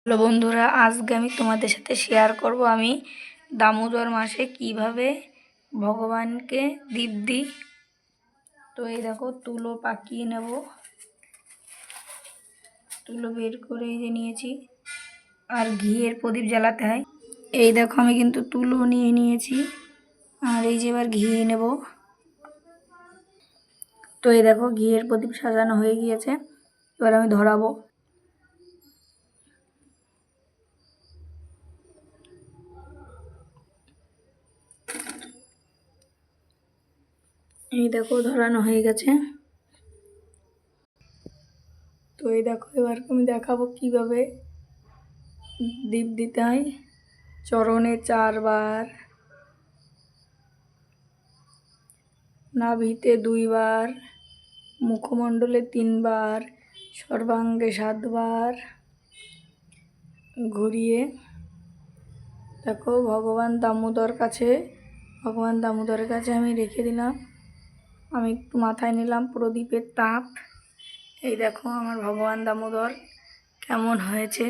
Hello বন্ধুরা, আজকে আমি তোমাদের সাথে শেয়ার করব আমি দামোদর মাসে কিভাবে ভগবানকে দীপ দিই। তো এই দেখো, তুলো পাকিয়ে নেব। তুলো বের করে এই যে নিয়েছি, আর ঘিয়ের প্রদীপ জ্বালাতে হয়। এই দেখো, আমি কিন্তু তুলো নিয়ে নিয়েছি, আর এই যে এবার ঘি নেব। তো এই দেখো, ঘিয়ের প্রদীপ সাজানো হয়ে গিয়েছে, এবার আমি ধরাবো। এই দেখো, ধরানো হয়ে গেছে। তো এই দেখো, এবার আমি দেখাবো কিভাবে দীপ দিতে হয়। চরণে 4 বার, নাভিতে 2 বার, মুখমণ্ডলে 3 বার, সর্বাঙ্গে 7 বার ঘুরিয়ে দেখো ভগবান দামোদরের কাছে আমি রেখে দিলাম। আমি একটু মাথায় নিলাম প্রদীপের তাপ। এই দেখো আমার ভগবান দামোদর কেমন হয়েছে।